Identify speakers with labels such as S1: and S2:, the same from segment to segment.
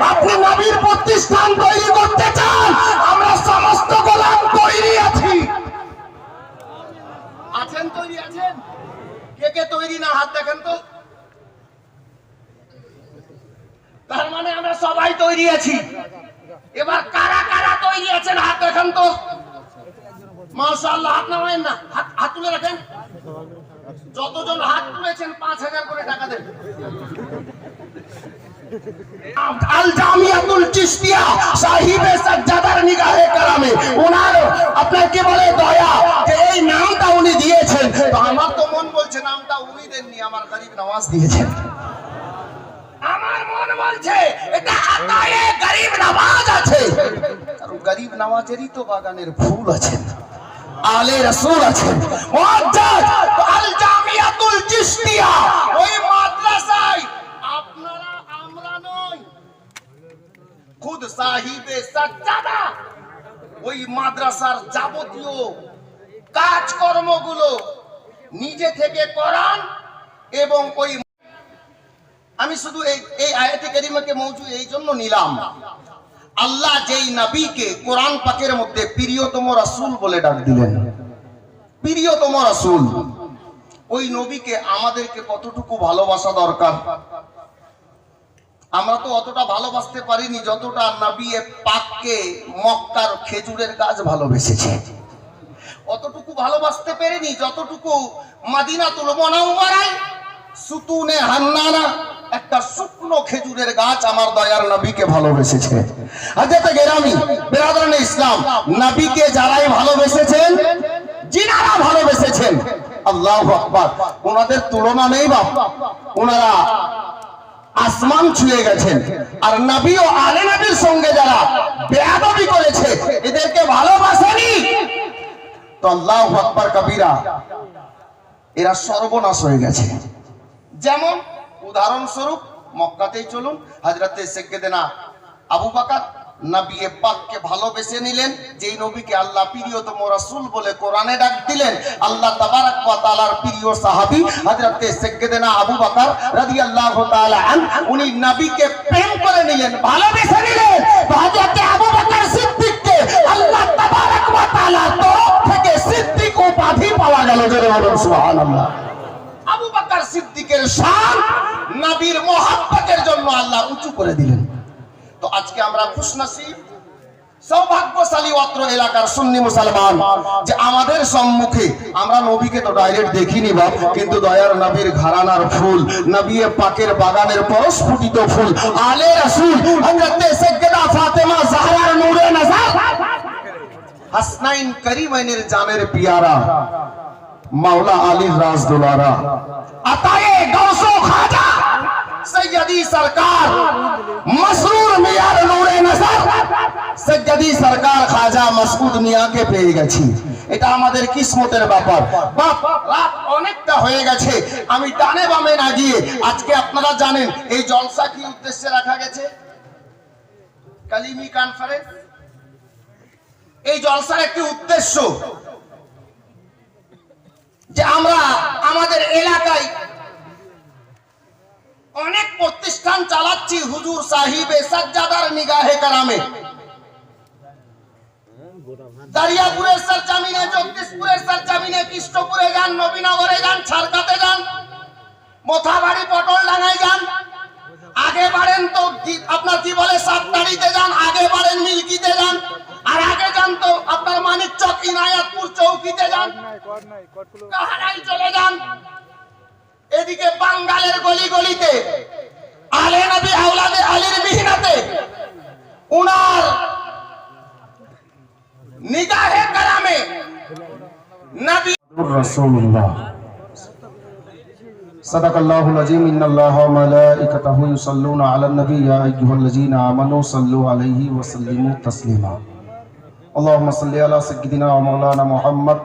S1: আপনি নবীর প্রতিষ্ঠান তৈরি করতে চান, আমরা সমস্ত গোলাম তৈরি আছি। আছেন তৈরি আছেন? কে কে তৈরি না হাত দেখেন তো। তার মানে আমরা সবাই তৈরি আছি। এবার কারা কারা তৈরি আছেন হাত দেখান তো। মাশাআল্লাহ, হাত নামায়েন না, হাত তুলে রাখেন। যতজন হাত তুলেছেন 5000 করে টাকা দেন। আল জামিয়াতুল চিশতিয়া সাহিবে সাজ্জাদার নিগাহে কারামে ওনার আপনাকে বলে দয়া যে এই নামটা উনি দিয়েছেন। তো আমার তো মন বলছে নামটা উনি দেননি, আমার গরিব নওয়াজ দিয়েছেন। আমার মন বলছে এটা আতায়ে গরিব নওয়াজ আছে, কারণ গরিব নওয়াজেরই তো বাগানের ফুল আছেন, আলে রাসূল আছেন। মুআজ্জাজ আল জামিয়াতুল চিশতিয়া ওই মাদ্রাসায় আপনারা আমরা নই, খুদ সাহিবে সাজ্জাদা ওই মাদ্রাসার যাবতীয় কাজকর্মগুলো নিজে থেকে করান। এবং ওই আমি শুধু এই আয়াতে কারিমাকে মওজু এই জন্য নিলাম, আল্লাহ যেই নবীকে কোরআন পাকের মধ্যে প্রিয়তম রাসূল বলে ডাক দিলেন, প্রিয়তম রাসূল, ওই নবীকে আমাদেরকে কতটুকু ভালোবাসা দরকার। আমরা তো অতটা ভালোবাসতে পারিনি যতটা নবী পাককে মক্কার খেজুরের গাছ ভালোবেসেছে। অতটুকু ভালোবাসতে পারিনি যতটুকু মদিনাতুল মুনাওয়ারায় সুতুনে হান্নানা একটা শুকনো খেজুরের গাছ আমার দয়ার নবীকে ভালোবেসেছে। হযরত গেরামি বিরাদরানে ইসলাম, নবীকে যারাই ভালোবেসেছেন, যিনারা ভালোবেসেছেন, আল্লাহু আকবার, ওনাদের তুলনা নেই বাপ। ওনারা আসমান ছুঁয়ে গেছেন। আর নবী ও আলে নবীর সঙ্গে যারা বেয়াদবি করেছে, এদেরকে ভালোবাসেনি তো আল্লাহু আকবার কবীরা, এরা সর্বনাশ হয়ে গেছে। যেমন উদাহরণস্বরূপ মক্কাতেই চলুন, হযরতে সাইয়্যিদানা আবু বকর নবী পাককে ভালোবেসে নিলেন, যেই নবীকে আল্লাহ প্রিয়তম রাসূল বলে কোরআনে ডাক দিলেন। আল্লাহ তাবারক ওয়া তাআলার প্রিয় সাহাবী হযরতে সাইয়্যিদানা আবু বকর রাদিয়াল্লাহু তাআলা আনহু, উনি নবীকে প্রেম করে নিলেন, ভালোবেসে নিলেন। হযরতে আবু বকর সিদ্দিককে আল্লাহ তাবারক ওয়া তাআলার তরফ থেকে সিদ্দিক উপাধি পাওয়া গেল। জোরে বলুন সুবহানাল্লাহ। আবু বকর সিদ্দিকের শান নবীর মহব্বতের জন্য আল্লাহ উঁচু করে দিলেন। তো আজকে আমরা খুশনসিব সৌভাগ্যশালী অত্র এলাকার সুন্নি মুসলমান যে আমাদের সম্মুখে আমরা নবীকে তো ডাইরেক্ট দেখিনি বাপ, কিন্তু দয়ার নবীর ঘরানার ফুল, নবী পাকের বাগানের পরস্ফুটিত ফুল, আলে রাসূল হযরতে সাইয়্যিদা ফাতেমা জাহরার নূরে নজর, হাসনাইন করিমাইনের জানের পিয়ারা মাওলা আলীর রাজ দুলারা, আতায়ে গৌসো খাজা সৈয়দি সরকার মসরুর মিয়ার নূরে নজর, সৈয়দি সরকার খাজা মাসউদ মিয়াকে পেয়ে গেছি। এটা আমাদের কিসমতের ব্যাপার। বাপ রাত অনেকটা হয়ে গেছে, আমি ডানে বামে না গিয়ে আজকে আপনারা জানেন এই জলসা কি উদ্দেশ্যে রাখা গেছে, কালিমি কনফারেন্স। এই জলসার একটি উদ্দেশ্য যে আমরা আমাদের এলাকায় অনেক প্রতিষ্ঠান চালাচ্ছি হুজুর সাহিবে সাজ্জাদার নিগাহে কারামে। দারিয়াপুরের সরজমিনে, জগদীশপুরের সরজমিনে, কৃষ্ণপুরে যান, নবীনগরে যান, ছারকাতে যান, মোথাবাড়ি পটলডাঙ্গায় যান, আগে বাড়েন তো আপনার কি বলে সাতটাড়িতে যান, আগে বাড়েন মিল্কিতে যান, আর আগে যান তো আপনার মানিকচক ইনায়াতপুর চৌকিতে যান, কাহারাই চলে যান। এদিকে বাঙ্গালের গলি গলিতে আলে নবী আওলাদে আলীর মিহনাতে উনার নিগাহে কারামে নবী রাসূলুল্লাহ সাদাকাল্লাহুল আযীম। ইন্নাল্লাহা ওয়া মালাইকাতাহু ইউসাল্লুনা আলান নবী ইয়া আইয়ুহাল্লাযীনা আমানু সাল্লু আলাইহি ওয়া সাল্লিমু তাসলিমা। আল্লাহুম্মা সাল্লি আলা সাইয়্যিদিনা ওয়া মাওলানা মুহাম্মদ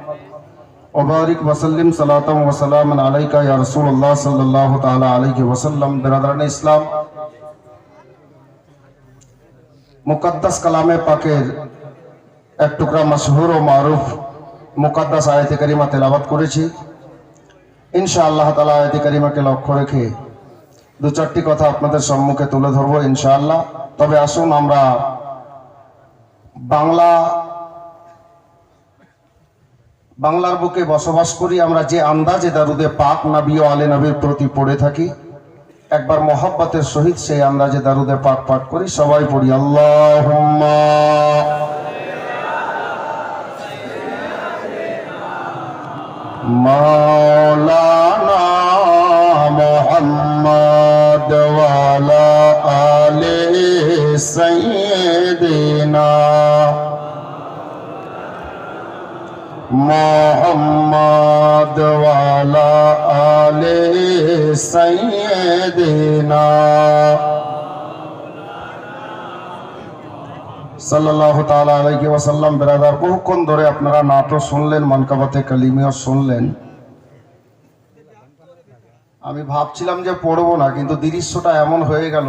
S1: ওয়া বারিক ওয়া সাল্লিম সালাতান ওয়া সালামান আলাইকা ইয়া রাসূলুল্লাহ সাল্লাল্লাহু তাআলা আলাইহি ওয়া সাল্লাম। বিরাদরানে ইসলাম, মুকদ্দাস কালামে পাকের এক টুকরা মশহুর ও মারুফ মুকদ্দাস আয়াতে কারিমা তেলাওয়াত করেছি। ইনশাআল্লাহ তাআলা আয়াতে কারিমাকে লক্ষ্য রেখে দু চারটি কথা আপনাদের সম্মুখে তুলে ধরবো ইনশাআল্লাহ। তবে আসুন আমরা বাংলার বুকে বসবাস করি, আমরা যে আন্দাজে দারুদে পাক নবী ও আলে নবীর প্রতি পড়ে থাকি, একবার মহব্বতের সহিত সেই আন্দাজে দারুদে পাক পাঠ করি। সবাই পড়ি আল্লাহুম্মা মাওলানা মুহাম্মদ ওয়া আলা আলি সাইয়্যিদিনা মুহাম্মদ ওয়া আলা আলি সাইয়্যিদিনা সাল্লাল্লাহু তাআলা আলাইহি ওয়াসাল্লাম। বিরাদার, বহুক্ষণ ধরে আপনারা নাটক শুনলেন, মানকাবাতে কালিমিও শুনলেন। আমি ভাবছিলাম যে পড়বো না, কিন্তু দৃশ্যটা এমন হয়ে গেল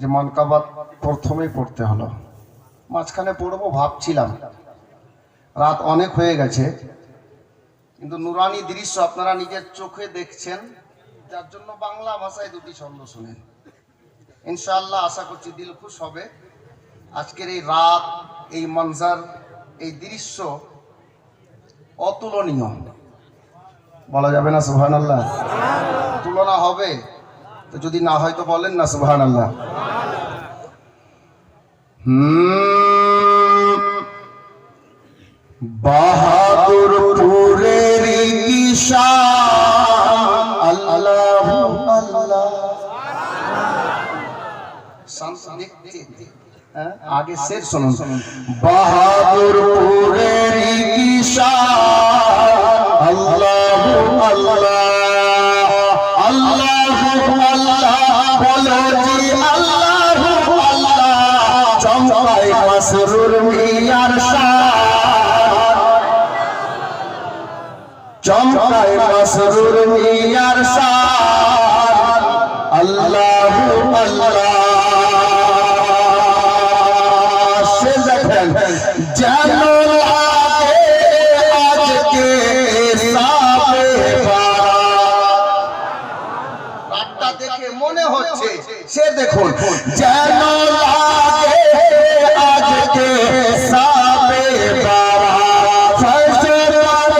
S1: যে মানকাবাত প্রথমেই পড়তে হলো। মাঝখানে পড়বো ভাবছিলাম, রাত অনেক হয়ে গেছে, কিন্তু নুরানি দৃশ্য আপনারা নিজের চোখে দেখছেন, যার জন্য বাংলা ভাষায় দুটি ছন্দ শুনেন। ইনশাআল্লাহ আশা করছি দিল খুশ হবে। আজকের এই রাত, এই মঞ্জার, এই দৃশ্য অতুলনীয়, বলা যাবে না সুবহানাল্লাহ? তুলনা হবে তো, যদি না হয় তো বলেন না সুবহানাল্লাহ। বাহাদুরপুরের ঈশান আল্লাহ আল্লাহ आगे शेर सुनो। बहादुरपुरेर ईशान अल्लाह अल्लाह अल्लाह अल्लाह बोलो जी अल्लाह अल्लाह चमकाए मसरूर मियार शान चमकाए मसरूर मियार शान अल्लाह अल्लाह जानो लागे आज के सामने रातটা দেখে মনে হচ্ছে সে দেখুন জানো लागे आज के सामने बारा फजर रात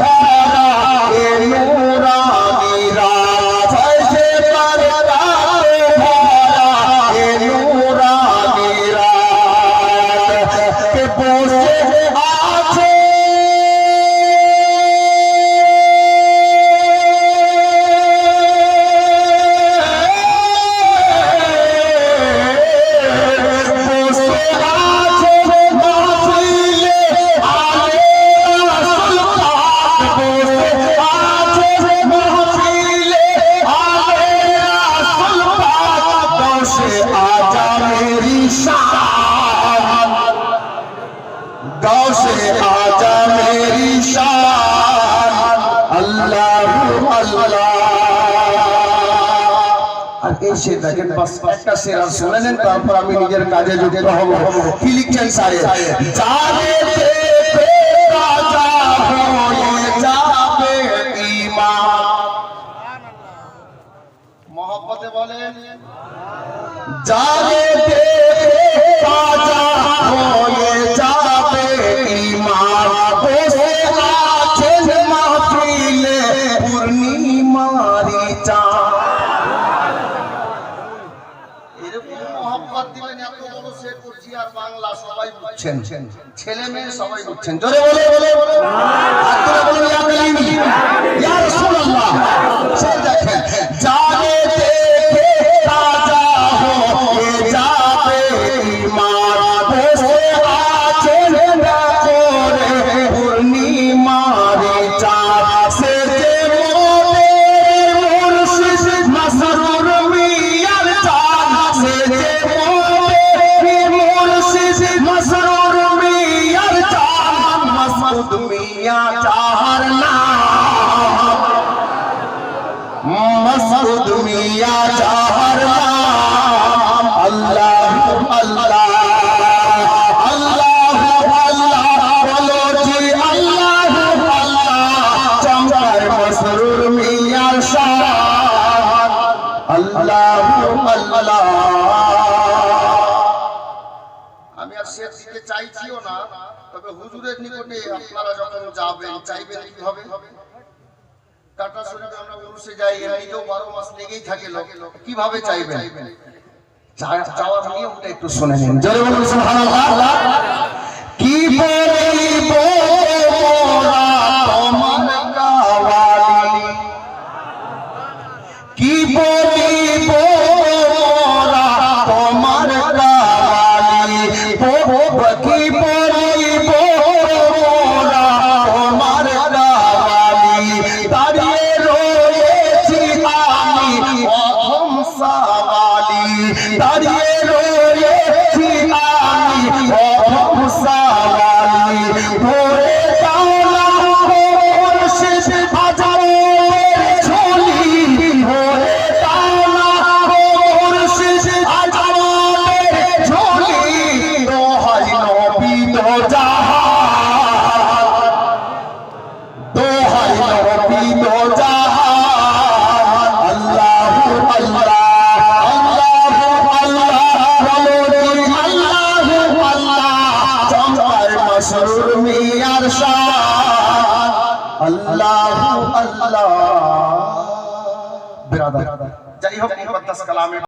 S1: भरा ए नूरानी रात फजर रात भरा ए नूरानी দেখেন বাস একটা শের আর শুনে নেন, তারপর আমি নিজের কাজে যুক্ত হব। কি লিখছেন সাহেব? জানে তে রাজা হয়ে যাবে ঈমান। মহব্বতে বলেন জানে তে রাজা হয়ে যাবে ঈমান। বসে আছেন মাহফিলে পূর্ণিমারি চাঁদ। বাংলা সবাই বুঝছেন, ছেলে মেয়ে সবাই বুঝছেন। জোরে বলে বলে হাত তুলে বলুন ইয়া কালিমি ইয়া রাসূলুল্লাহ। সে দেখেন জানে দেখে রাজা হয়ে যাবে ঈমান। বসে আছেন না করে পূর্ণিমারি চাঁদ। সে যে মোদের মুর্শিদ মাসরুর মিয়ার চাঁদ। সে যে मसरूर मियार चाँद मसूद मियाँ चाहर नाम চাইছিও না, তবে হুজুরের নিকটে আপনারা যখন যাবেন চাইবেন কিভাবে? টাটা শরীফে আমরা উরুসে যাই, এমনিতেও 12 মাস লেগেই থাকে লোক, কিভাবে চাইবেন? চাওয়ার নিয়মটা একটু শুনে নিন। জোরে বলুন সুবহানাল্লাহ। কি বলিব মোরা তোমার গাওয়ালি, কি বলিব মোরা তোমার গাওয়ালি, কি বলিব মোরা তোমার গাওয়ালি, দাঁড়িয়ে রয়েছি আমি অধম সাওয়ালি, দাঁড়িয়ে রয়েছি আমি অধম সাওয়ালি, ভরে দাওলা মুর্শিদ আজমের ঝুলি, ভরে দাওলা মুর্শিদ আজমের ঝুলি, দোহাই নবী দো জাহান, দোহাই নবী দো জাহান, আল্লাহু আল্লাহ মশরুর মিয়ার শান, আল্লাহু আল্লাহ। বিরাদার, যাই হোক মুকদ্দাস কালামে